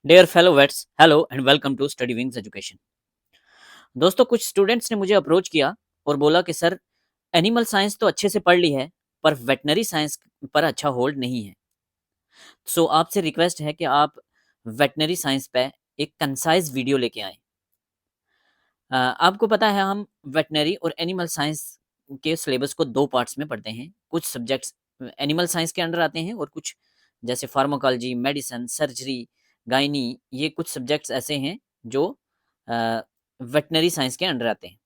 Dear fellow vets, hello and welcome to study wings education. दोस्तों, कुछ students ने मुझे अप्रोच किया और बोला कि सर, एनिमल साइंस तो अच्छे से पढ़ ली है, पर वेटनरी साइंस पर अच्छा होल्ड नहीं है। सो आपसे रिक्वेस्ट है कि आप वेटनरी साइंस पे एक कंसाइज वीडियो लेके आएँ। आपको पता है, हम वेटनरी और एनिमल साइंस के सिलेबस को 2 पार्ट्स में पढ़ते हैं। कुछ सब्जेक्ट्स एनिमल साइंस के अंडर आते हैं और कुछ जैसे फार्माकोलॉजी, मेडिसिन, सर्जरी, गायनी, ये कुछ सब्जेक्ट्स ऐसे हैं जो वेटनरी साइंस के अंडर आते हैं।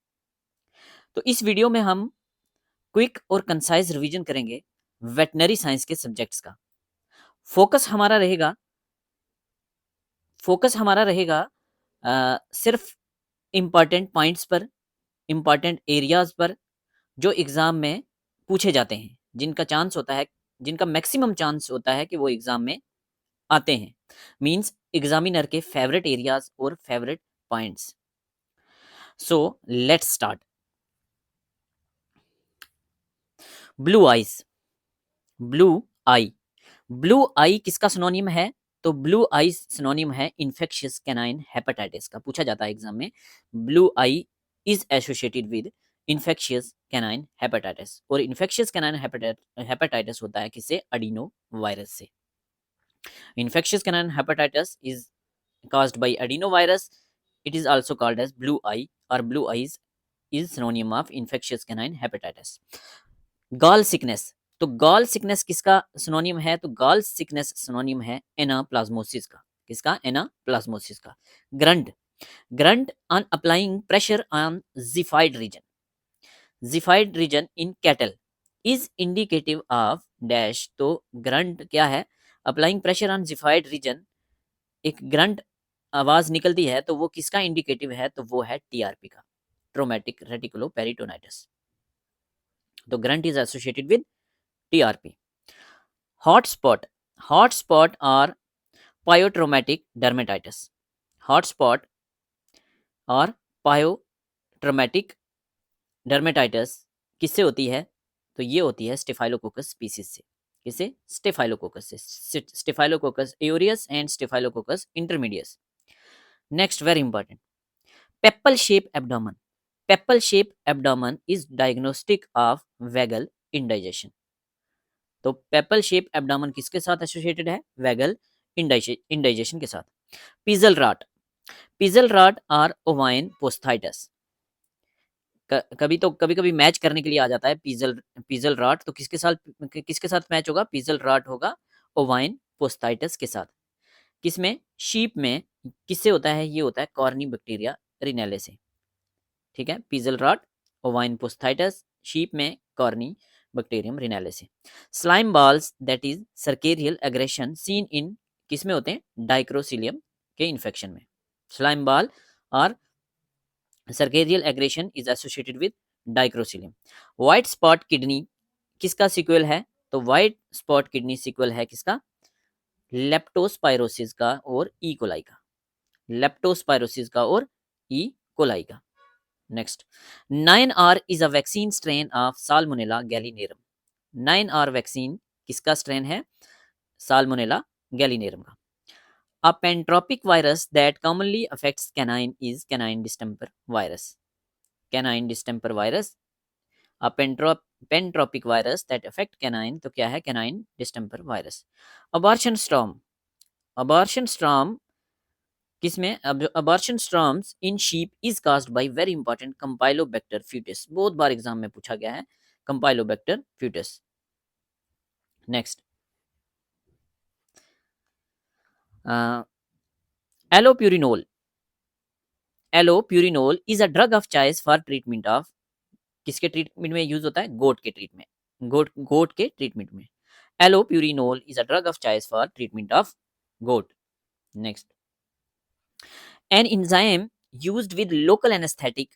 तो इस वीडियो में हम क्विक और कंसाइज रिवीजन करेंगे वेटनरी साइंस के सब्जेक्ट्स का। फोकस हमारा रहेगा फोकस हमारा रहेगा सिर्फ इम्पॉर्टेंट पॉइंट्स पर, इम्पॉर्टेंट एरियाज पर जो एग्ज़ाम में पूछे जाते हैं, जिनका मैक्सिमम चांस होता है कि वो एग्ज़ाम में आते हैं। मीन्स एग्ज़ामिनर के फेवरेट एरियाज और favourite points. So let's start. Blue eyes, blue eye. Blue eye किसका सिनोनिम है? तो ब्लू आई सिनोनिम है इन्फेक्शियस कैनाइन हेपेटाइटिस का। पूछा जाता है एग्जाम में। Blue eye is associated with infectious canine hepatitis, और इन्फेक्शियस कैनाइन हेपेटाइटिस होता है किससे? अडीनो वायरस से। Infectious canine hepatitis is caused by adenovirus. It is also called as blue eye, or blue eyes is synonym of infectious canine hepatitis. Gall sickness, तो gall sickness किसका synonym है? तो gall sickness synonym है anaplasmosis का। किसका? Anaplasmosis का। Grunt, grunt on applying pressure on xiphoid region, xiphoid region in cattle is indicative of dash. तो grunt क्या है? Applying pressure on xiphoid region, एक ग्रंट आवाज निकलती है तो वो किसका इंडिकेटिव है? तो वो है टीआरपी का, ट्रोमेटिक रेटिकुलो पेरिटोनाइटिस। तो grunt is associated with TRP. Hotspot, hotspot और पायोट्रोमेटिक डर्मेटाइटिस। हॉटस्पॉट और पायोट्रोमेटिक डर्मेटाइटिस किससे होती है? तो ये होती है स्टेफाइलोकोकस स्पीसीज से। किसे? स्टेफाइलोकोकस से। Staphylococcus aureus and Staphylococcus intermedius. Next, very important, papple shape abdomen. Papple shape abdomen is diagnostic of vagal indigestion. तो पेपल शेप एब्डोमेन किसके साथ एसोसिएटेड है? वेगल इंडाइजेशन के साथ। पिजल राट, पिजल राट और ओवाइन पोस्थाइटस। कभी कभी मैच करने के लिए आ जाता है पिजल, पिजल राट। तो किसके साथ मैच होगा? पिजल राट होगा ओवाइन पोस्थाइटस के साथ। किसमें? शीप में। किससे होता है? ये होता है कॉर्नी बैक्टीरिया रिनेले से। ठीक है, pizzle rot, ovine posthitis, sheep में कॉर्नी बैक्टीरियम रिनेले से। Slime balls that is cercarial aggression seen in, किसमें होते हैं? डाइक्रोसिलियम के इन्फेक्शन में। स्लाइम बॉल और cercarial aggression is associated with Dicrocoelium. White spot kidney किसका सीक्वल है? तो व्हाइट स्पॉट किडनी सीक्वल है किसका? लेप्टोस्पायरोसिस का और ई कोलाई का। लेप्टोस्पायरोसिस का और ई कोलाई का। Next, 9R is a vaccine strain of Salmonella gallinarum. 9R vaccine किसका स्ट्रेन है? साल्मोनेला गैलिनेरम का। A pantropic virus that commonly affects canine is canine distemper virus. Canine distemper virus, a pantropic virus that affect canine, तो क्या है? canine distemper virus. Abortion storm, abortion storm किसमें? abortion storms in sheep is caused by very important Campylobacter fetus. बहुत बार exam में पूछा गया है Campylobacter fetus. Next, allopurinol, allopurinol is a drug of choice for treatment of, किसके treatment में use होता है? गोट के ट्रीटमेंट, गोट के ट्रीटमेंट में। Allopurinol is a drug of choice for treatment of gout. Next, an enzyme used with local anaesthetic,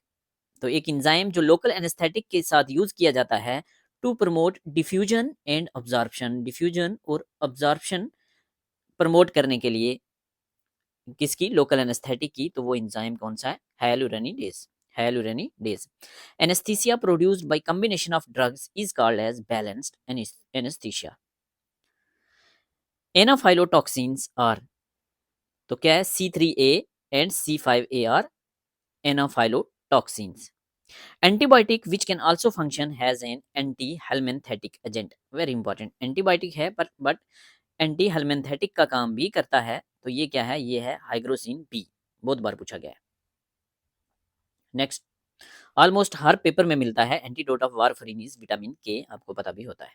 तो एक enzyme जो लोकल एनेस्थेटिक के साथ यूज किया जाता है to promote diffusion and absorption, diffusion और अब्जॉर्प्शन प्रमोट करने के लिए किसकी? लोकल एनेस्थेटिक की। तो वो इंजाइम कौन सा है? Hyaluronidase, hyaluronidase. Anaesthesia produced by combination of drugs is called as balanced anaesthesia. Anaphylatoxins are, तो क्या है, C3A and C5A are anaphylatoxins. Antibiotic which can also function has an anti helminthic agent, very important, antibiotic है but anti helminthic का काम भी करता है, तो ये क्या है, ये है हाइग्रोसिन बी, बहुत बार पूछा गया है। नेक्स्ट, ऑलमोस्ट हर पेपर में मिलता है, antidote of warfarin is vitamin K, आपको पता भी होता है।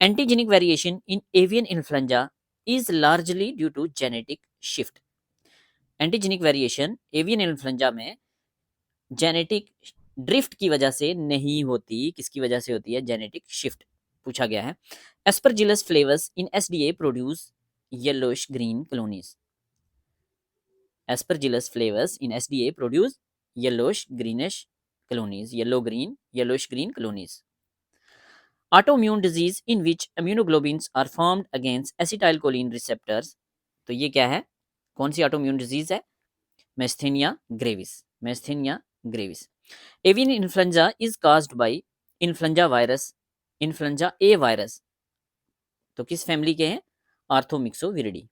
Antigenic variation in avian influenza is largely due to genetic shift. Antigenic variation avian influenza में जेनेटिक ड्रिफ्ट की वजह से नहीं होती, किसकी वजह से होती है, जेनेटिक शिफ्ट, पूछा गया है। Aspergillus flavours in SDA produce yellowish green colonies. Aspergillus flavus in SDA produce yellowish greenish colonies, yellowish green colonies. Autoimmune disease in which immunoglobulins are formed against acetylcholine receptors. तो ये क्या है, कौन सी autoimmune disease है, myasthenia gravis, myasthenia gravis. Avian influenza is caused by influenza virus, influenza A virus, तो किस family के हैं, orthomyxoviridae.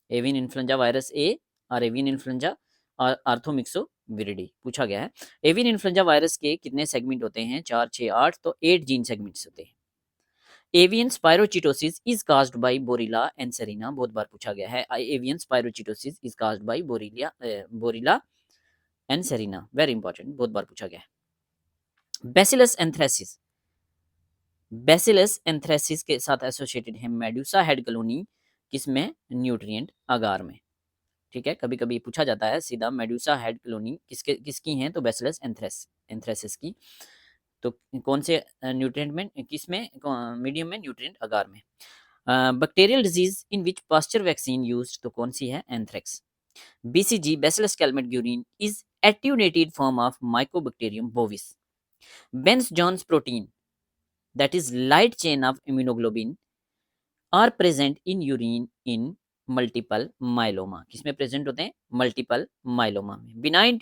Avian influenza virus A और एवियन इन्फ्लुएंजा और आर्थोमिक्सोविरिडी, पूछा गया है। एवियन इन्फ्लुएंजा वायरस के कितने सेगमेंट होते हैं, 4, 6, 8, तो 8 जीन सेगमेंट्स होते हैं। Avian spirochaetosis is caused by Borrelia anserina, बहुत बार पूछा गया है। Avian spirochaetosis is caused by Borrelia anserina, very important, बहुत बार पूछा गया है। बैसिलस एंथ्रेसिस, बैसिलस एंथ्रेसिस के साथ एसोसिएटेड है मेडुसा हेड कॉलोनी, किसमें, न्यूट्रिएंट अगार में। ठीक है, कभी कभी पूछा जाता है सीधा, मेडुसा हेड कॉलोनी किसकी हैं, तो बैसिलस एंथ्रेसिस की। तो कौन से न्यूट्रिएंट में, किसमें, मीडियम में, न्यूट्रिएंट अगार में। Bacterial disease in which Pasteur vaccine used, तो कौन सी है, anthrax. BCG Bacillus Calmette Guerin is attenuated form of Mycobacterium bovis. Bence Jones protein that is light chain of immunoglobin are present in urine in multiple myeloma, किसमें present होते हैं, multiple myeloma में। Benign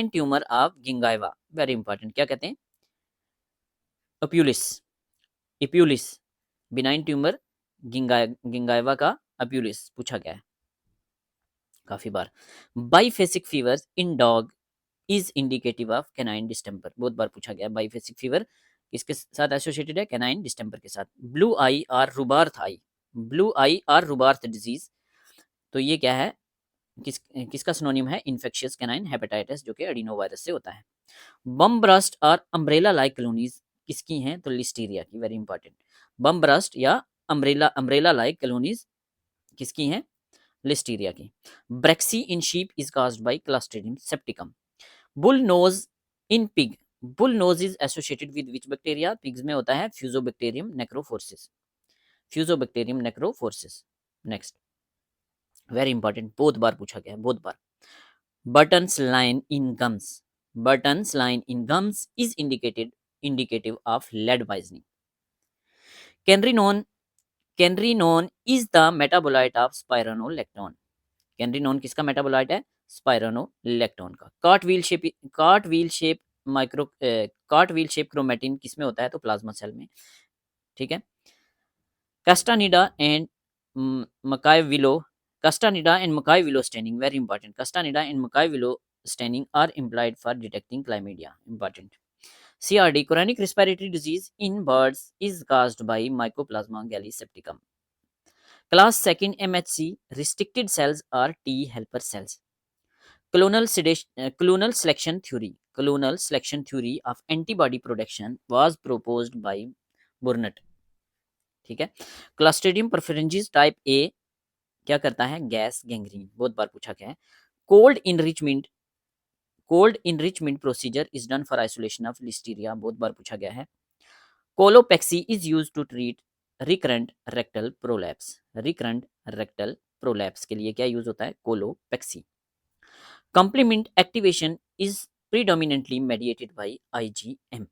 tumour of gingiva, very important, क्या कहते हैं, अप्यूलिस, इप्यूलिस, benign tumour गिंगाइवा का अप्यूलिस, पूछा गया है काफी बार। Biphasic fever in dog is indicative of canine distemper, बहुत बार पूछा गया। बाइफेसिक फीवर किसके साथ एसोसिएटेड है, कैनाइन डिस्टेंपर के साथ। ब्लू आई और रुबार्थ आई, ब्लू आई और रुबार्थ डिजीज, तो ये क्या है, किसका सिनोनिम है, इन्फेक्शियस कैनाइन हेपेटाइटिस, जो कि एडिनो वायरस से होता है। बम ब्रस्ट और अम्ब्रेला लाइक कॉलोनीज किसकी हैं, तो लिस्टीरिया की, वेरी इंपॉर्टेंट। बम ब्रस्ट या अम्ब्रेला लाइक कॉलोनीज किसकी हैं, लिस्टीरिया की। Braxy in sheep is caused by Clostridium septicum. Bull nose in pig, bull nose is associated with which bacteria, pigs में होता है Fusobacterium necrophorum, Fusobacterium necrophorum. Next, very important, बहुत बार पूछा गया है, बहुत बार। Buttons line in gums, buttons line in gums is indicative of lead poisoning. कैनरिनोन is the metabolite of स्पाइरोनोलेक्टोन, कैनरिनोन किसका मेटाबोलाइट है, स्पाइरोनोलेक्टोन का। कार्टवील शेप क्रोमेटिन किसमें होता है, तो प्लाज्मा सेल में। ठीक है, Castaneda and Macchiavello staining, very important, Castaneda and Macchiavello staining are implied for detecting Chlamydia, important. CRD, chronic respiratory disease in birds, is caused by Mycoplasma gallisepticum. Class 2 MHC restricted cells are T helper cells. Clonal selection theory of antibody production was proposed by Burnett. ठीक है, Clostridium perfringens type A क्या करता है, gas gangrene, बहुत बार पूछा गया है। Cold enrichment procedure is done for isolation of Listeria, बहुत बार पूछा गया है। Colopexy is used to treat recurrent rectal prolapse, recurrent rectal prolapse के लिए क्या यूज होता है, colopexy. Complement activation is predominantly mediated by IgM।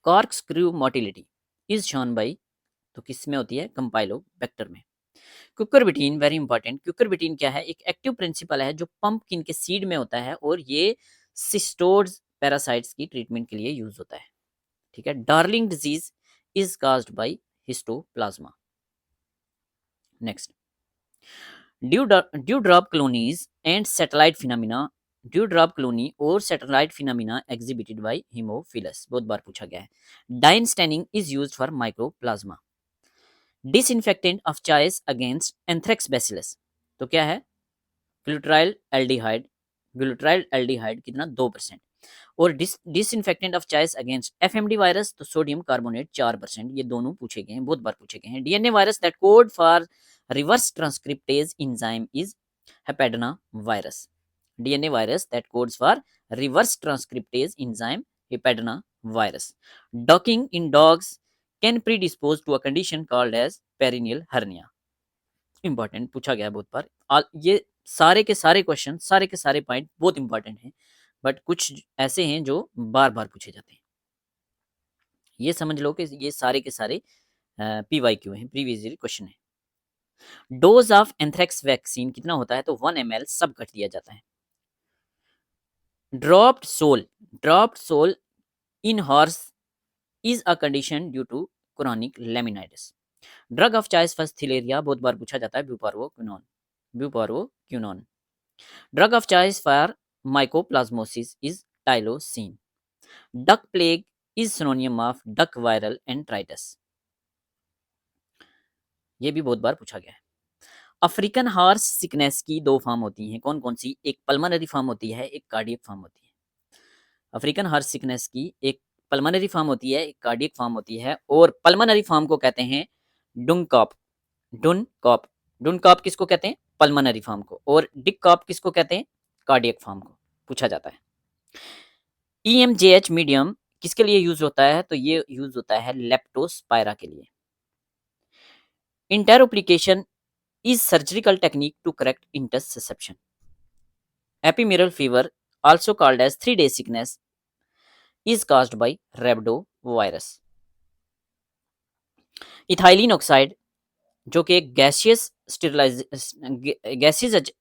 Corkscrew motility is shown by, तो किस में होती है, कंपाइलोबैक्टर में। क्यूकरबिटीन, वेरी इंपॉर्टेंट, क्यूकरबिटीन क्या है, एक एक्टिव प्रिंसिपल है जो पंपकिन के सीड में होता है और ये सिस्टोड्स पैरासाइट्स की ट्रीटमेंट के लिए यूज होता है। ठीक है, darling disease is caused bye histoplasma. Next, Dewdrop colonies and satellite phenomena. Dewdrop colony और satellite phenomena exhibited by Haemophilus, बहुत बार पूछा गया है. Dye staining is used for mycoplasma. Disinfectant of choice against anthrax bacillus. तो क्या है? ग्लूटाराइल aldehyde. ग्लूटाराइल aldehyde कितना? 2%. और disinfectant of choice against FMD virus तो सोडियम कार्बोनेट 4%. ये दोनों पूछे गए हैं, बहुत बार पूछे गए हैं. DNA virus that code for reverse transcriptase enzyme is hepadna virus. DNA virus that codes for reverse transcriptase enzyme hepadna virus. Docking in dogs can predispose to a condition called as perineal hernia. Important पूछा गया है बहुत बार. ये सारे के सारे question, सारे के सारे पॉइंट बहुत इंपॉर्टेंट हैं, बट कुछ ऐसे हैं जो बार बार पूछे जाते हैं. ये समझ लो कि ये सारे के सारे PYQ हैं, प्रीवियस ईयर क्वेश्चन है. डोज ऑफ एंथ्रेक्स वैक्सीन कितना होता है? तो 1 ml सब कट दिया जाता है. Dropped sole in horse is a condition due to chronic laminitis. Drug of choice for theileria बहुत बार पूछा जाता है, buparvaquone. Drug of choice for mycoplasmosis is tylosin. Duck plague is synonym of duck viral enteritis. ये भी बहुत बार पूछा गया है. अफ्रीकन हॉर्स सिकनेस की 2 फॉर्म होती हैं, कौन कौन सी? एक पल्मोनरी फॉर्म होती है, एक कार्डियक फॉर्म होती है. अफ्रीकन हॉर्स सिकनेस की एक पल्मोनरी फॉर्म होती है, एक कार्डियक फॉर्म होती है. और पल्मोनरी फॉर्म को कहते हैं डुनकॉप. डुनकॉप किसको कहते हैं? पल्मोनरी फॉर्म को. और डिकॉप किसको कहते हैं? कार्डियक फॉर्म को. पूछा जाता है. EMJH मीडियम किसके लिए यूज होता है? तो ये यूज होता है लेप्टोस्पायरा के लिए. Enteroplication is surgical technique to correct intussusception. Ephemeral fever also called as 3-day sickness is caused by rhabdo virus. Ethylene oxide जो कि एक गैसियस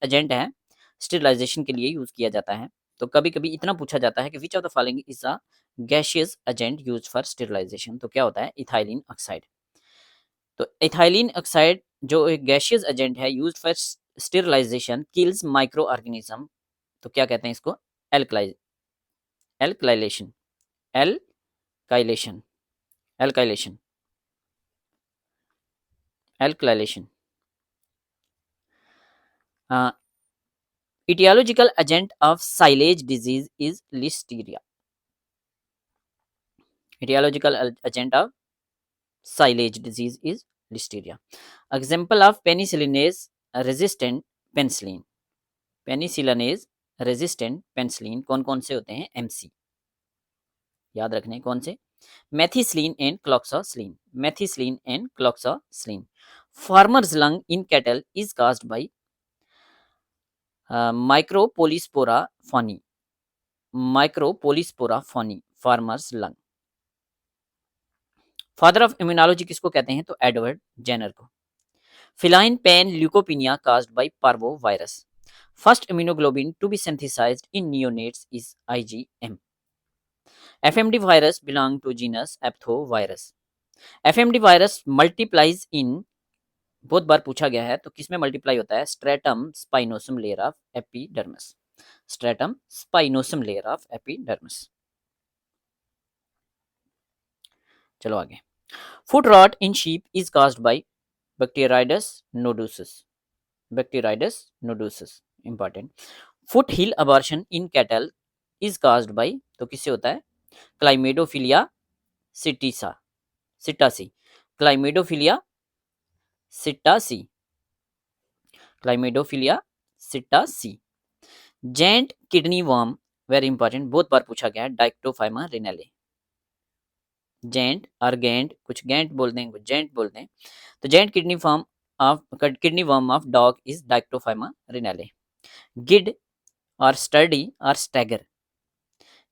एजेंट है, स्टेरिलाइजेशन के लिए यूज किया जाता है. तो कभी कभी इतना पूछा जाता है कि which of the following is a gaseous agent used for sterilisation. तो क्या होता है? Ethylene oxide. तो इथाइलिन ऑक्साइड जो एक गैसियस एजेंट है used for sterilisation kills micro organism. तो क्या कहते हैं इसको? Alkylation. Alkylation. Alkylation. Alkylation. etiological agent of silage disease is listeria. Etiological agent of silage disease is listeria. Example of penicillinase resistant penicillin. Penicillinase resistant penicillin कौन कौन से होते हैं? MC याद रखने. कौन से? Methicillin and cloxacillin. Methicillin and cloxacillin. Farmer's lung in cattle is caused by micropolyspora faeni. Micropolyspora faeni. Farmer's lung. Father of immunology किसको कहते हैं? तो एडवर्ड जेनर को. Feline pan leukopenia caused by parvo virus. First immunoglobulin to be synthesized in neonates is IgM. FMD virus belong to genus Aphthovirus. FMD virus multiplies in, बहुत बार पूछा गया है, तो किसमें मल्टीप्लाई होता है? Stratum spinosum layer of epidermis. Stratum spinosum layer of epidermis. चलो आगे. Foot rot in sheep is caused by bacteroides nodosus. Bacteroides nodosus important. Foothill abortion in cattle is caused by, तो किससे होता है? Chlamydophila psittaci. Chlamydophila psittaci. Chlamydophila psittaci. Giant kidney worm very important, बहुत बार पूछा गया है. Dioctophyma renale. Giant और गेंट, कुछ गेंट बोलते हैं, कुछ जेंट बोलते हैं. तो gent kidney worm of dog is dioctophyma renale. Gid और स्टर्डी और स्टैगर.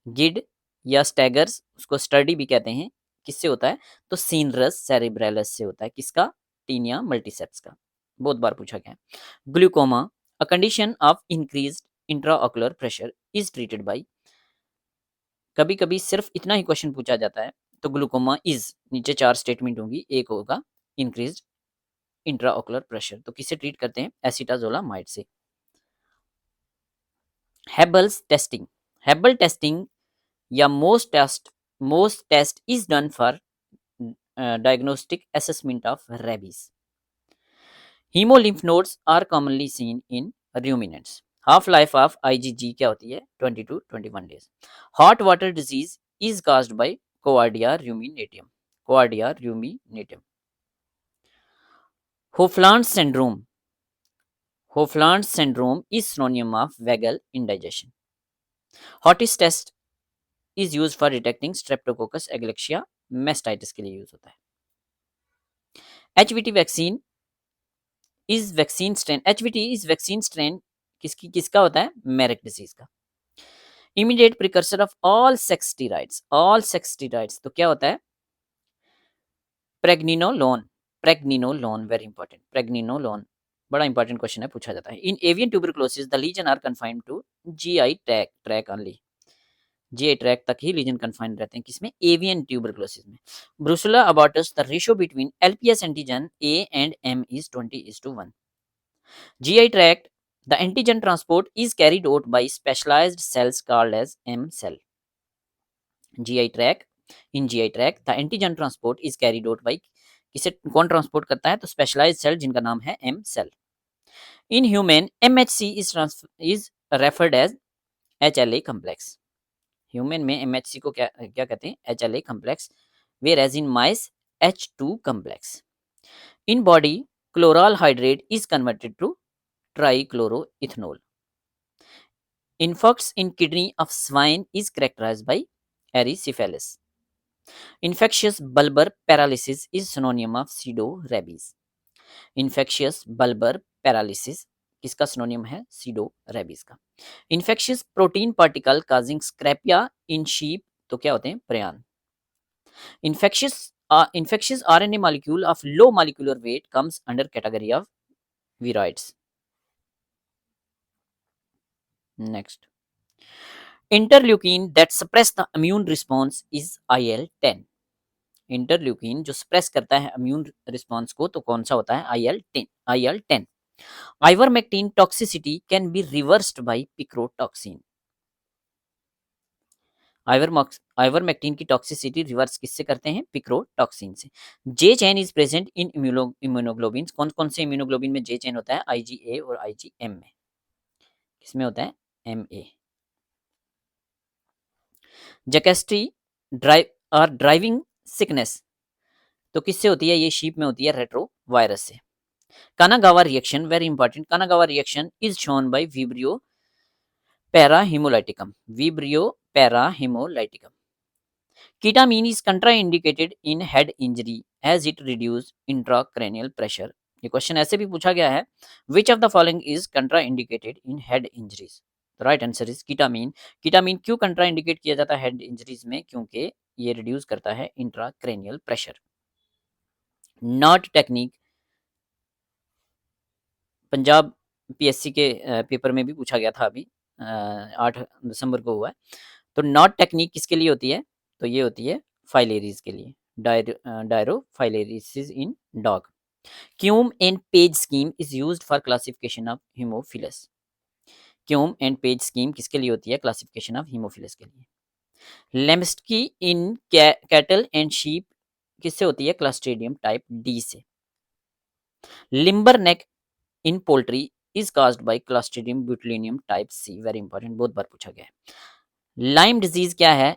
गिड या स्टैगर्स, उसको स्टर्डी भी कहते हैं. किससे होता है? तो सीनरस सेरिब्रेलस से होता है. किसका? टीनिया मल्टीसेप्स का. बहुत बार पूछा गया. Glaucoma a condition of increased intraocular pressure is treated by. कभी कभी सिर्फ इतना ही क्वेश्चन पूछा जाता है. तो ग्लूकोमा इज, नीचे 4 स्टेटमेंट होंगी, एक होगा इंक्रीज्ड इंट्राओकुलर प्रेशर। तो किससे ट्रीट करते हैं? एसिटाजोलामाइड से। हेबल्स टेस्टिंग, हेबल टेस्टिंग या most test is done for diagnostic assessment of rabies. Hemolymph nodes are commonly seen in ruminants. Half life of IgG क्या होती है? 20 to 21 days. Hot water disease is caused by Coardia ruminatum. Coardia ruminatum. Hofland syndrome. Hofland syndrome is synonym of vagal indigestion. Hottest test is used for detecting Streptococcus agalexia mastitis के लिए use होता है। HVT vaccine is vaccine strain, HVT is vaccine strain किसका होता है? मेरिक disease का। Immediate precursor of all sex steroids, all sex steroids तो क्या होता है? प्रेग्निनोलोन, प्रेग्निनोलोन वेरी इंपॉर्टेंट, प्रेग्निनोलोन बड़ा इंपॉर्टेंट क्वेश्चन है, पूछा जाता है। In avian tuberculosis the lesion are confined to GI tract only, GI tract तक ही लीजन कन्फाइंड रहते हैं, किसमें? एवियन ट्यूबरकुलोसिस में। Brucella abortus the ratio between LPS antigen A and M is 20:1। GI tract, the antigen transport is carried out by specialized cells called as M cell. GI tract, in GI tract, the antigen transport is carried out by किसे कौन transport करता है? तो specialised cell जिनका नाम है M cell. In human, MHC is referred as HLA complex. Human में MHC को क्या कहते हैं? HLA complex. Whereas in mice, H2 complex. In body, chloral hydrate is converted to trichloroethanol. Influx in kidney of swine is characterized by erysipelas. Infectious bulbar paralysis is synonym of pseudo-rabies. Infectious bulbar paralysis किसका synonym है? pseudo-rabies का। Infectious protein particle causing scrapia in sheep तो क्या होते हैं? prion. Infectious RNA molecule of low molecular weight comes under category of viroids. Next. Interleukin that suppress the immune response is IL-10. Interleukin जो suppress करता है immune response को तो कौन सा होता है? IL-10. Ivermectin toxicity can be reversed by picrotoxin. Ivermectin की टॉक्सिसिटी रिवर्स किससे करते हैं? पिक्रोटॉक्सिन से। J chain is present in immunoglobulin, कौन कौन से इम्यूनोग्लोबिन में जे चेन होता है? IgA और IgM में। किसमें होता है? MA। जैकेस्ट्री ड्राइविंग सिकनेस तो किससे होती है? ये शीप में होती है, रेट्रो वायरस से। Kanagawa reaction very important, Kanagawa reaction is shown by vibrio parahaemolyticus, vibrio parahaemolyticus. Ketamine is contraindicated in head injury as it reduce intracranial pressure. ये क्वेश्चन ऐसे भी पूछा गया है, which of the following is contraindicated in head injuries? The right answer is ketamine. Ketamine क्यों contraindicate किया जाता है हेड इंजरीज में? क्योंकि ये रिड्यूस करता है intracranial pressure. Not technique Punjab PSC के पेपर में भी पूछा गया था, अभी 8 दिसंबर को हुआ है। तो नॉट टेक्निक किसके लिए होती है? तो ये होती है फाइलेरीज के लिए, dirofilariasis in dog. Kume and Page scheme is used for classification of haemophilus. Kume and Page scheme किसके लिए होती है? क्लासिफिकेशन ऑफ हीमोफिलस के लिए। Lamsiekte in cattle and sheep किससे होती है? क्लस्ट्रीडियम टाइप D से। Limber neck in poultry is caused by clostridium botulinum type C, very important, बहुत बार पूछा गया है। लाइम डिजीज क्या है?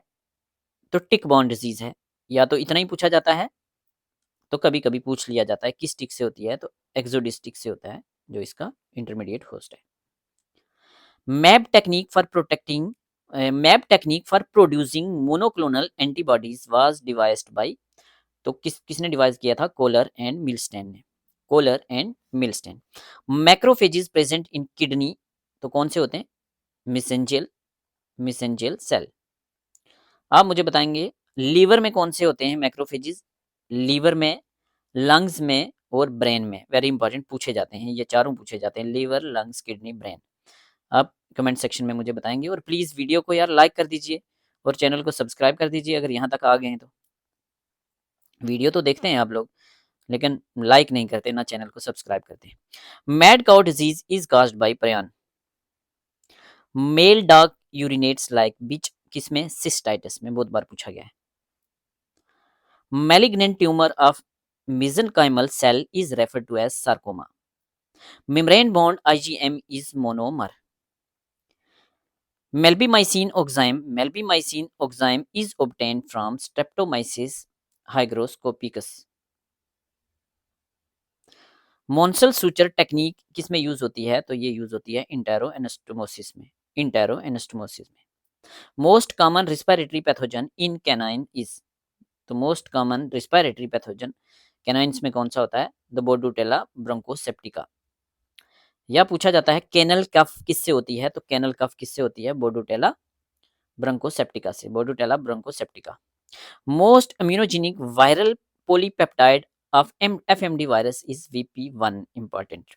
तो टिक बॉर्न डिजीज है। या तो इतना ही पूछा जाता है, तो कभी कभी पूछ लिया जाता है किस टिक से होती है, तो एक्सोडिस्टिक से होता है, जो इसका इंटरमीडिएट होस्ट है। MAb technique for producing monoclonal antibodies was devised by, तो किसने डिवाइस किया था? कोलर एंड मिलस्टेन ने, Kohler and Milstein. Macrophages present in kidney तो कौन से होते हैं? Mesangial cell. आप मुझे बताएंगे लीवर में कौन से होते हैं मैक्रोफेजेस? लीवर में, लंग्स में और ब्रेन में, वेरी इंपॉर्टेंट पूछे जाते हैं, ये चारों पूछे जाते हैं, लीवर, लंग्स, किडनी, ब्रेन। आप कमेंट सेक्शन में मुझे बताएंगे, और प्लीज वीडियो को यार लाइक कर दीजिए और चैनल को सब्सक्राइब कर दीजिए अगर यहाँ तक आ गए हैं तो। वीडियो तो देखते हैं आप लोग, लेकिन लाइक नहीं करते, ना चैनल को सब्सक्राइब करते। Mad cow disease is caused by prion. Male dog urinates like bitch, किसमें? सिस्टाइटिस में, बहुत बार पूछा गया है। Malignant tumour of mesenchymal cell is referred to as sarcoma. Membrane bound IgM is monomer. Melbimycin oxime is obtained from Streptomyces hygroscopicus. Monsel suture technique किस में use होती है? तो ये यूज होती है इंटेरोएनास्टोमोसिस में। इंटेरोएनास्टोमोसिस में। Most common respiratory pathogen in canine is, तो most common respiratory pathogen canines में कौन सा होता है? द बोर्डोटेला ब्रोंकोसेप्टिका। या पूछा जाता है कैनल कफ किससे होती है? तो कैनल कफ किससे होती है? बोर्डोटेला ब्रोंकोसेप्टिका से, bordetella bronchiseptica. Most immunogenic viral polypeptide of FMD virus is VP1 important.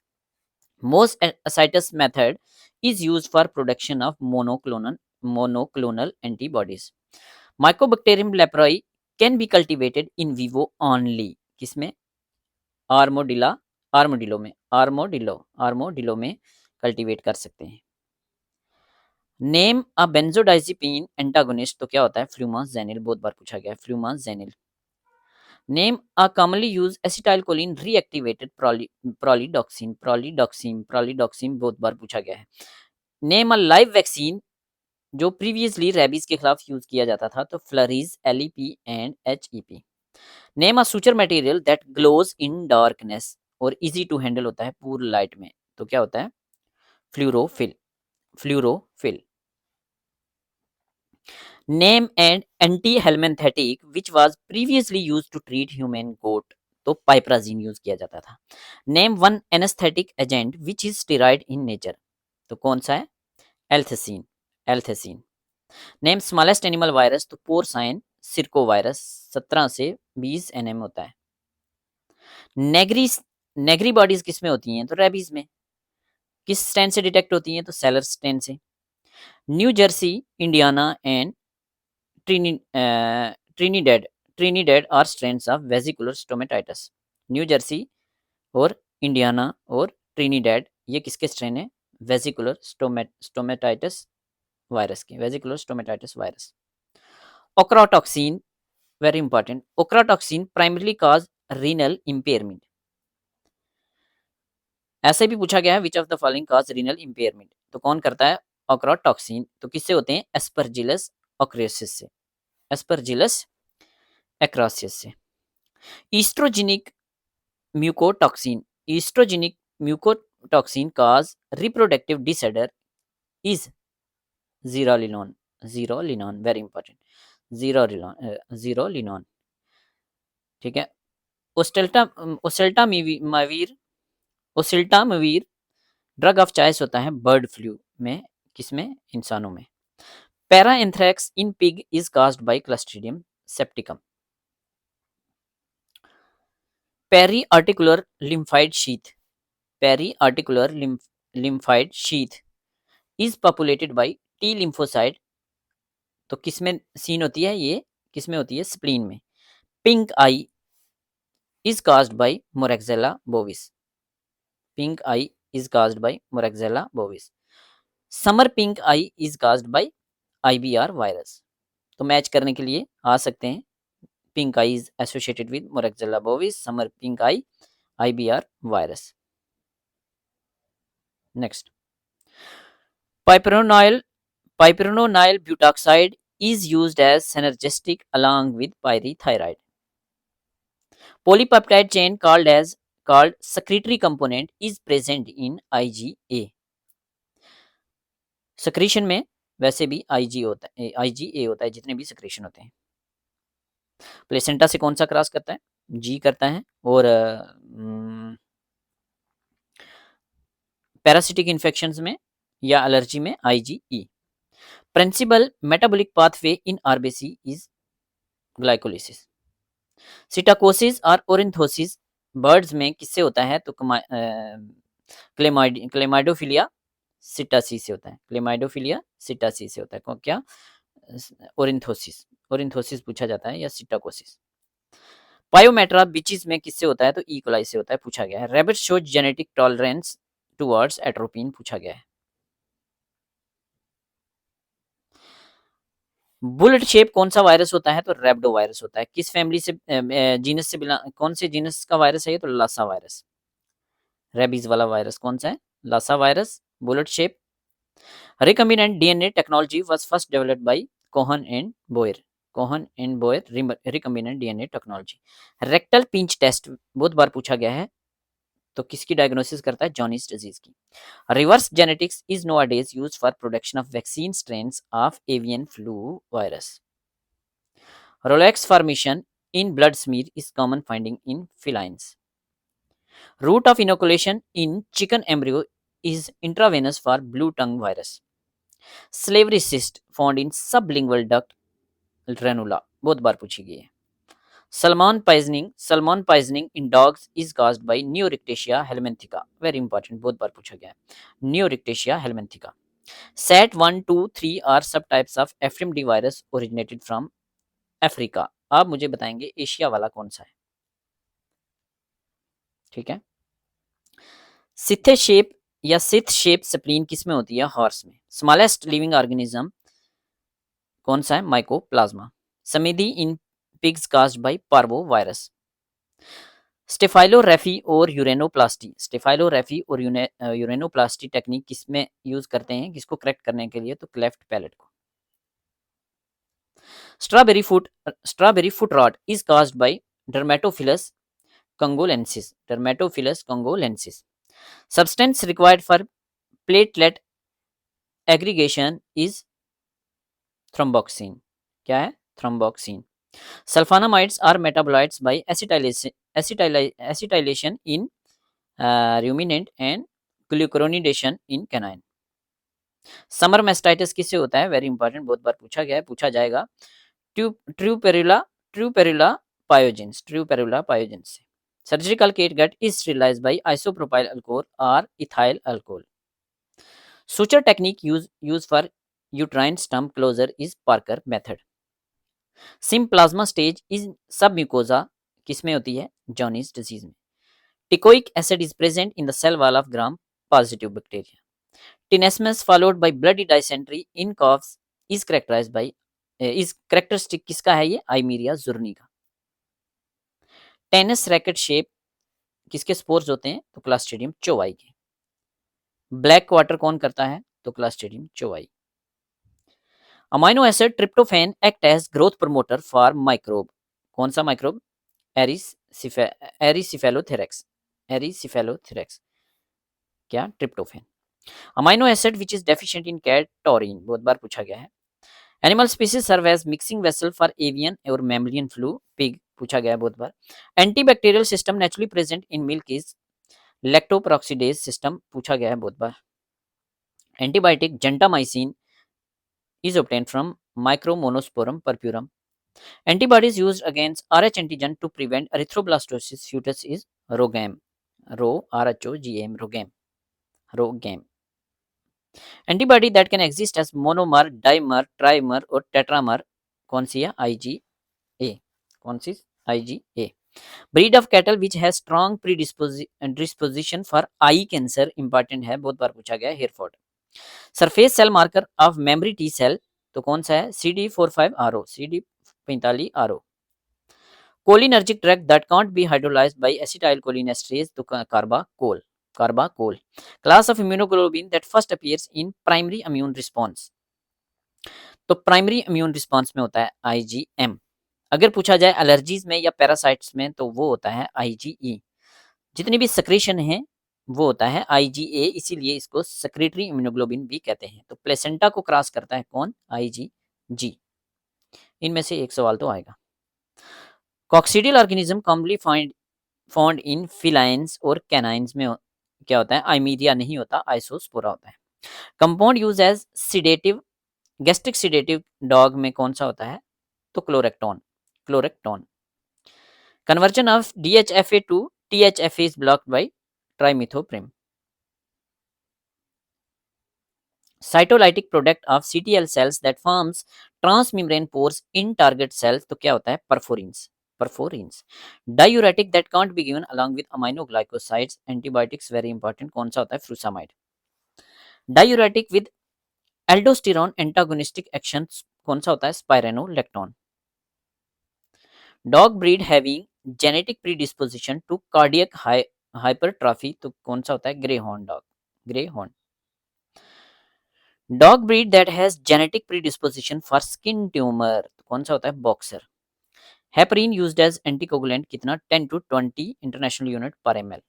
Most ascites method is used for production of monoclonal antibodies. Mycobacterium leprae can be cultivated in vivo only. किसमें? आर्मोडिलो में cultivate कर सकते हैं। Name अ बेंजोडाइजिपीन antagonist, तो क्या होता है? Flumazenil, बहुत बार पूछा गया है, flumazenil. Name a commonly use acetylcholine reactivated pralidoxime, बहुत बार पूछा गया है। नेम अ लाइव वैक्सीन जो प्रीवियसली रेबीज के खिलाफ यूज किया जाता था, तो Flury, LEP and HEP। Name a suture material that glows in darkness और इजी टू हैंडल होता है पूर लाइट में, तो क्या होता है? Fluorophil. Name and anti helminthic which was previously use to treat human goat, तो पाइप्राजीन यूज किया जाता था। Name one anaesthetic agent which is steroid in nature, तो कौन सा है? एल्थेसिन। नेम स्मॉलेस्ट एनिमल वायरस, तो पोर्साइन सिरको वायरस, 17 से 20 nm होता है। नेग्री बॉडीज किस में होती हैं? तो रेबीज में। किस स्ट्रेन से डिटेक्ट होती हैं? तो सेलर स्ट्रेन से। New Jersey, Indiana and Trinidad are strains of vesicular stomatitis. New Jersey और इंडियाना और ट्रिनिडेड, ये किसके स्ट्रेन है? वेसिकुलर स्टोमेटाइटिस वायरस के, vesicular stomatitis virus. Ochratoxin, very important, ochratoxin primarily cause renal impairment. ऐसे भी पूछा गया है which of the following cause renal impairment, तो कौन करता है? ओक्राटॉक्सिन, तो किससे होते हैं? एस्परजिलस ओक्रेसिस से, एस्परजिलस एक्रासियस से। Oestrogenic mycotoxin, oestrogenic mycotoxin cause reproductive disorder is zearalenone, very important, zearalenone. ठीक है। ओसेल्टामावीर ड्रग ऑफ चॉइस होता है बर्ड फ्लू में, किसमें? इंसानों में। Para anthrax in pig is caused by clostridium septicum. Peri articular lymphoid sheath, peri articular lymphoid sheath is populated by T lymphocyte, तो किसमें सीन होती है? ये किसमें होती है? स्प्लीन में। Pink I is caused by Moraxella bovis. Pink eye is caused by Moraxella bovis. Summer pink eye is caused by IBR virus. तो मैच करने के लिए आ सकते हैं। Pink eye is associated with Moraxella bovis. Summer pink eye, IBR virus. Next, piperonil butoxide is used as synergistic along with pyrithyroid. Polypeptide chain called secretory component is present in IgA. Secretion में वैसे भी IgA होता है, जितने भी secretion होते हैं। Placenta से कौन सा क्रॉस करता है? G करता है। और पैरासिटिक इन्फेक्शंस में या एलर्जी में IgE। Principal metabolic pathway in RBC is glycolysis. Psittacosis और ओरिंथोसिस बर्ड्स में किससे होता है? तो क्लेमाइडोफिलिया सिटासी से होता है, क्लेमाइडोफिलिया सिटासी से होता है। क्या? ओरिंथोसिस पूछा जाता है या सिटाकोसिस। पायोमेट्रा बिचीज में किससे होता है? तो ई कोलाई से होता है, पूछा गया है। Rabbit shows genetic tolerance towards atropine, पूछा गया है। बुलेट शेप कौन सा वायरस होता है? तो रेब्डो वायरस होता है। किस फैमिली से जीनस से कौन से जीनस का वायरस है ये? तो लासा वायरस। रेबीज वाला वायरस कौन सा है? Lassa virus. Bullet shape. Recombinant DNA technology was first developed by Cohen and Boyer. Cohen and Boyer recombinant DNA technology. Rectal pinch test बहुत बार पूछा गया है, तो किसकी डायग्नोसिस करता है? जॉनीस डिजीज की। Reverse genetics is nowadays used for production of vaccine strains of avian flu virus. Rolex formation in blood smear is common finding in felines. Route of inoculation in chicken embryo is intravenous for blue tongue virus. Slavery cyst found in sublingual duct ranula, बहुत बार पूछी गई है। Salmon poisoning in dogs is caused by Neorictasia helminthica. Very important, बहुत बार पूछा गया है। Neorictasia helminthica. SAT 1, 2, 3 are subtypes of FMD virus originated from Africa. आप मुझे बताएंगे एशिया वाला कौन सा है? ठीक है। सिथे शेप या सिथ शेप स्प्लीन किसमें होती है? हॉर्स में। स्मॉलेस्ट लिविंग ऑर्गेनिज्म कौन सा है? Mycoplasma. SMEDI in pigs caused by parvo virus. Staphylorrhaphy और यूरेनोप्लास्टी। स्टेफाइलोरेफी और यूरेनोप्लास्टी टेक्निक किसमें यूज करते हैं? किसको करेक्ट करने के लिए? तो क्लेफ्ट पैलेट को। Strawberry foot rot is caused by dermatophilus congolensis. Dermatophilus congolensis. Substance required for platelet aggregation is thromboxane. क्या है? Thromboxane. Sulfonamides are metabolites by acetylation in ruminant and glucuronidation in canine. Summer mastitis किससे होता है? Very important, बहुत बार पूछा गया है, पूछा जाएगा। ट्रूपेरुला पायोजेंस से। Surgical catgut is sterilised by isopropyl alcohol और ethyl alcohol. Suture technique use for uterine stump closure is Parker method. Symplasma stage is sub mucosa किसमें होती है? जॉनीस डिजीज में। Teichoic acid is present in the cell wall of gram positive bacteria. Tenesmus followed by bloody dysentery in calves is characteristic किसका है ये? Eimeria zuernii का। Tennis racket shape किसके spores होते हैं? तो क्लास्ट्रीडियम चोवाई के। ब्लैक वाटर कौन करता है? तो clostridium chauvoei. Amino acid tryptophan act as growth promoter for microbe. कौन सा माइक्रोब? एरिसिफेलोथेरेक्स। क्या? Tryptophan. Amino acid which is deficient in cat? Taurine, बहुत बार पूछा गया है। Animal species serve as mixing vessel for avian और मैमलियन फ्लू, पिग, पूछा गया है बहुत बार। Antibacterial system naturally present in milk is lactoperoxidase system, पूछा गया है बहुत बार। Antibiotic gentamicin is obtained from Micromonosporum purpureum. Antibodies used against Rh antigen to prevent erythroblastosis fetus is ROGAM. RHOGM, ROGAM. Antibody that can exist as monomer, dimer, trimer और tetramer कौन सी है? IgA. कौन सी? IgA. Breed of cattle which has strong predisposition for eye cancer, important है, बहुत बार पूछा गया है, Hereford. Surface cell marker of memory T cell तो कौन सा है? CD45RO, CD45RO। Cholinergic drug that can't be hydrolysed by acetylcholinesterase तो carbachol. Class of immunoglobulin that first appears in primary immune response तो प्राइमरी इम्यून रिस्पांस में होता है IgM। अगर पूछा जाए एलर्जीज में या पैरासाइट्स में तो वो होता है IgE। जितनी भी सक्रेशन है वो होता है IgA, इसीलिए इसको सेक्रेटरी इम्यूनोग्लोबिन भी कहते हैं। तो प्लेसेंटा को क्रॉस करता है कौन? IgG। इनमें से एक सवाल तो आएगा। कॉक्सीडियल ऑर्गेनिज्म कॉमनली फाउंड इन फिलाइंस और कैनाइंस में क्या होता है? आइमीरिया नहीं होता, आइसोस्पोरा होता है। Compound use as sedative, gastric sedative dog में कौन सा होता है? तो chloretone. Conversion of DHFA to THFA is blocked by trimethoprim. Cytolytic product of CTL cells that forms transmembrane pores in target cells तो क्या होता है? Perforins. Perforins. Diuretic that can't be given along with aminoglycosides, antibiotics very important, कौन सा होता है? Frusemide. Diuretic with aldosterone antagonistic action, कौन सा होता है? Spironolactone. Dog breed having genetic predisposition to cardiac hypertrophy, तो कौन सा होता है? Greyhound dog, greyhound. Dog breed that has genetic predisposition for skin tumour, तो कौन सा होता है? Boxer. Heparin used as anticoagulant, कितना? 10 to 20 international unit per ml।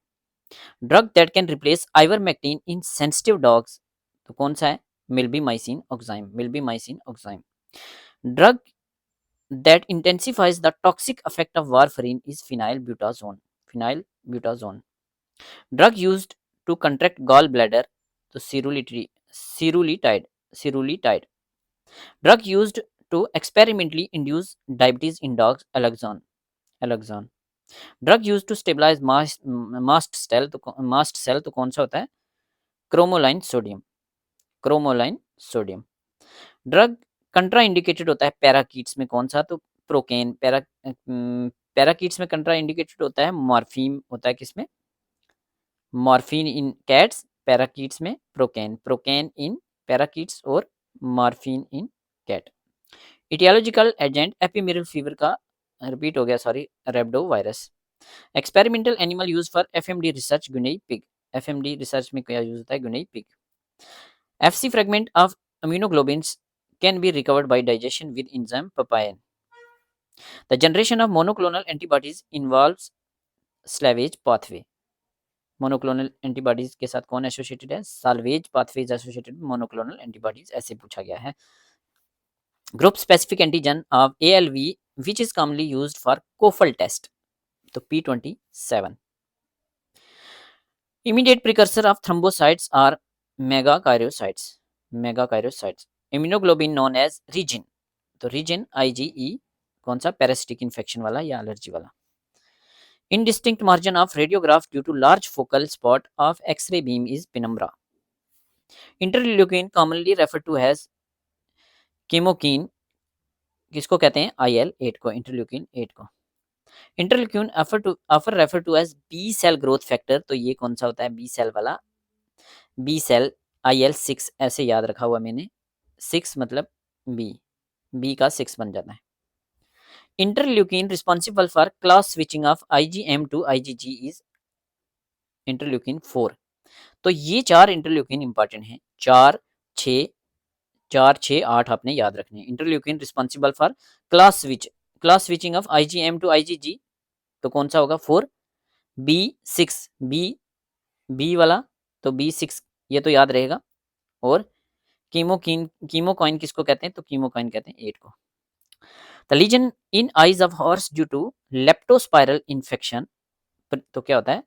Drug that can replace ivermectin in sensitive dogs, तो कौन सा है? Milbemycin oxime, milbemycin oxime. Drug that intensifies the toxic effect of warfarin is phenylbutazone, phenylbutazone। drug used to contract gallbladder, तो cerulitide। drug used to experimentally induce diabetes in dogs, alloxan। drug used to stabilize mast cell, तो कौन सा होता है? क्रोमोलाइन sodium. Drug कंट्रा indicated होता है पैराकीट्स में, कौन सा? तो प्रोकेन। पैराकीट्स में कंट्रा इंडिकेटेड होता है मॉर्फिन, होता है किसमें? मॉर्फिन इन कैट्स, पैराकीट्स में प्रोकेन, प्रोकेन इन पैराकीट्स और morphine in cat. Aetiological agent ephemeral fever का रिपीट हो गया, sorry, rhabdo virus. Experimental animal use for FMD research, guinea pig. FMD research में क्या यूज होता है? Guinea pig. FC fragment of immunoglobulins can be recovered by digestion with enzyme papain. The generation of monoclonal antibodies involves salvage pathway. Monoclonal antibodies के साथ कौन associated है? Salvage pathway is associated with monoclonal antibodies, ऐसे पूछा गया है। Group specific antigen of ALV which is commonly used for COFAL test, तो P27। Immediate precursor of thrombocytes are megakaryocytes। Immunoglobulin known as Regin, तो Regin IgE, कौन सा? Parasitic infection वाला या एलर्जी वाला। Indistinct margin of radiograph due to large focal spot of X-ray beam is penumbra। Interleukin commonly referred to as chemokine, किसको कहते हैं? IL-8 को, इंटरल्यूकिन 8 को। Interleukin often referred to as B cell growth factor, तो ये कौन सा होता है? B cell वाला, B cell IL-6, ऐसे याद रखा हुआ मैंने, 6 मतलब B का 6 बन जाता है। Interleukin responsible for class switching of IgM to IgG is interleukin 4। तो ये 4 इंटरल्यूकिन इंपॉर्टेंट हैं, 4, 6, 8 आपने याद रखने हैं। Interleukin responsible for class switching of IgM to IgG, तो कौन सा होगा? 4। B6, B वाला, तो B6 ये तो याद रहेगा। और कीमोकाइन किसको कहते हैं? तो कीमोकाइन कहते हैं 8 को। The lesion in eyes of horse due to leptospiral infection, तो क्या होता है?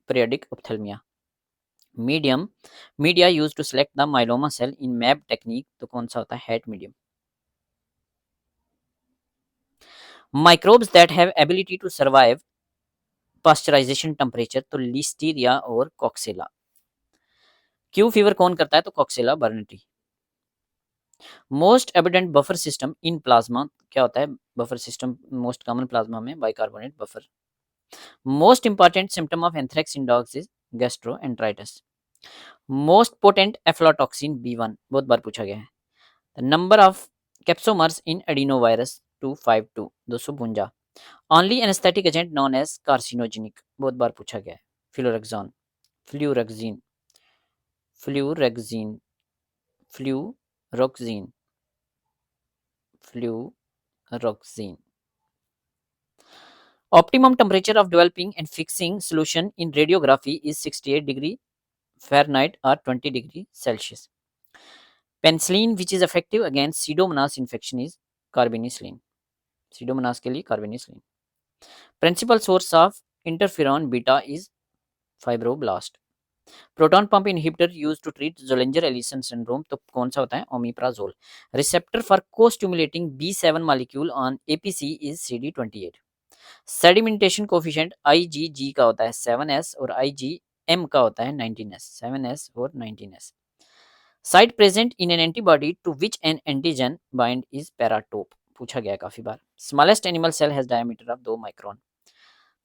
Periodic ophthalmia. Media use to select the myeloma cell in MAb technique, तो कौन सा होता है? HAT medium. Microbes that have ability to survive pasteurisation temperature, तो लिस्टीरिया और कॉक्सेला। क्यू फीवर कौन करता है? तो coxiella burnetii. Most evident buffer system in plasma, क्या होता है? Buffer system most common plasma में bicarbonate buffer. Most important symptom of anthrax in dogs is gastroenteritis. Most potent aflatoxin B1, बहुत बार पूछा गया है। The number of capsomers in adenovirus 252, 252। Only anaesthetic agent known as carcinogenic, बहुत बार पूछा गया है। फ्लोरेक्जीन, फ्लूरोक्सीन। Optimum temperature of developing and fixing solution in radiography is 68 degree Fahrenheit or 20 degree Celsius. Penicillin which is effective against Pseudomonas infection is carbapenicillin. Pseudomonas के लिए carbapenicillin. Principal source of interferon beta is fibroblast. Proton pump inhibitor used to treat Zollinger-Ellison syndrome, तो कौन सा होता है? Omeprazole. Receptor for co-stimulating B7 molecule on APC is CD28. Sedimentation coefficient IgG का होता है 7s और IgM का होता है 19s, 7s और 19s। Site present in an antibody to which an antigen bind is paratope, पूछा गया है काफी बार। Smallest animal cell has diameter of 2 micron.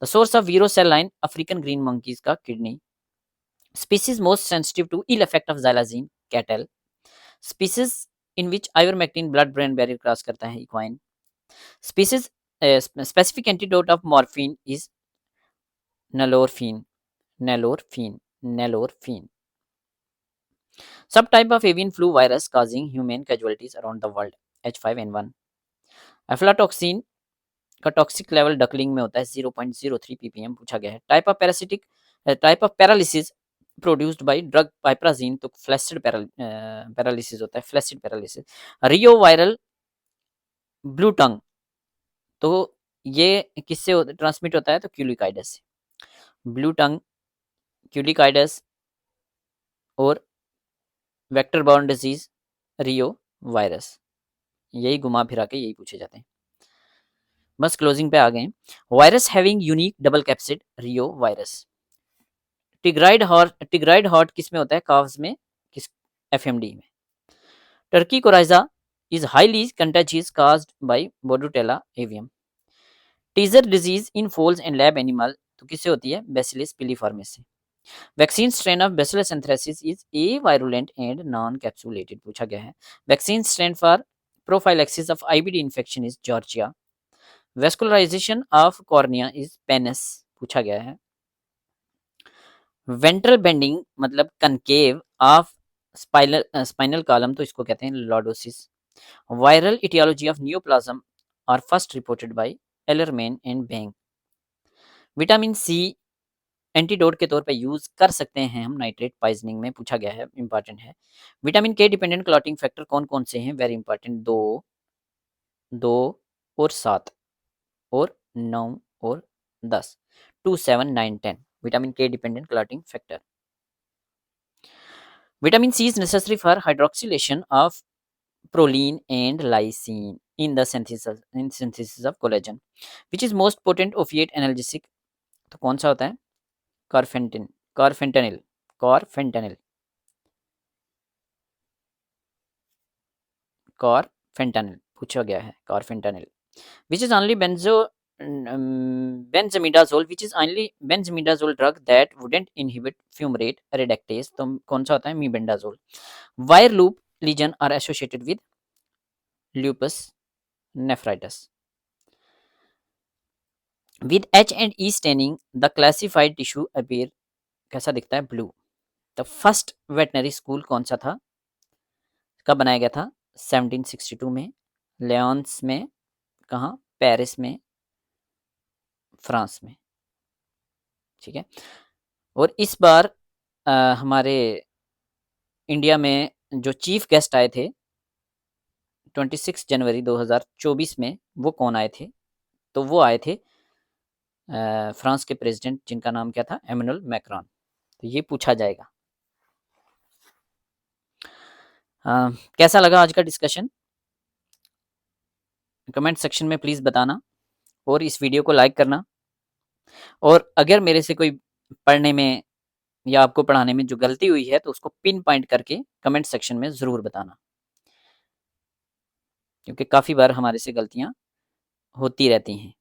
The source of Vero cell line African green monkeys का kidney. Species most sensitive to ill effect of xylazine cattle. Species in which ivermectin blood brain barrier cross करता है equine. Species specific antidote of morphine is nalorphine. Nalorphine. Subtype of avian flu virus causing human casualties around the world, H5N1. Aflatoxin का toxic level duckling में होता है 0.03 ppm पूछा गया है। Type of paralysis produced by drug piperazine, तो flaccid paralysis होता है, flaccid paralysis. Reo viral blue tongue, तो ये किससे ट्रांसमिट होता है, तो क्यूलिकाइडस से। ब्लू टंग, क्यूलिकाइडस और वेक्टर बॉर्न डिजीज रियो वायरस, यही घुमा फिरा के यही पूछे जाते हैं। बस क्लोजिंग पे आ गए। Virus having unique double capsid reo virus. Tigroid heart किस में होता है, काव्स में, किस एफएमडी में। Turkey coryza is highly contagious caused by Bordetella avium. Tyzzer disease in foals and lab animal, तो किससे होती है, बैसिलस पिलीफॉर्मिस से। Vaccine strain of Bacillus anthracis is a virulent and non capsulated पूछा गया है। Vaccine strain for prophylaxis of IBD infection is Georgia. Vascularization of cornea is pannus पूछा गया है। वेंट्रल बेंडिंग मतलब कनकेव ऑफ स्पाइनल कॉलम, तो इसको कहते हैं lordosis. Viral etiology of neoplasm are first reported by Ellerman and Bang. Vitamin C antidote के तौर पे यूज कर सकते हैं हम नाइट्रेट पॉइजनिंग में, पूछा गया है, इंपॉर्टेंट है। Vitamin K dependent clotting factor कौन कौन से हैं, वेरी इंपॉर्टेंट, 2 और 7 और 9 और 10, 2, 7, 9, 10 vitamin K dependent clotting factor. Vitamin C is necessary for hydroxylation of proline and lysine in the synthesis of collagen, which is most potent opiate analgesic, तो कौन सा होता है, कारफेंटेनिल पूछा गया है, कारफेंटेनिल। which is only benzimidazole, which is only benzimidazole drug that wouldn't inhibit fumarate reductase, तो कौन सा होता है, mebendazole. Wire loop lesion are associated with lupus nephritis. With H and E staining, the classified tissue appear कैसा दिखता है, blue. The first veterinary school कौन सा था, कब बनाया गया था, 1762 में, लियोन्स में, कहाँ, पेरिस में, फ्रांस में, ठीक है। और इस बार हमारे इंडिया में जो चीफ गेस्ट आए थे 26 जनवरी 2024 में, वो कौन आए थे, तो वो आए थे फ्रांस के प्रेसिडेंट, जिनका नाम क्या था, एमेनुअल मैक्रॉन। तो ये पूछा जाएगा। कैसा लगा आज का डिस्कशन, कमेंट सेक्शन में प्लीज़ बताना, और इस वीडियो को लाइक करना। और अगर मेरे से कोई पढ़ने में या आपको पढ़ाने में जो गलती हुई है, तो उसको पिन पॉइंट करके कमेंट सेक्शन में ज़रूर बताना, क्योंकि काफ़ी बार हमारे से गलतियाँ होती रहती हैं।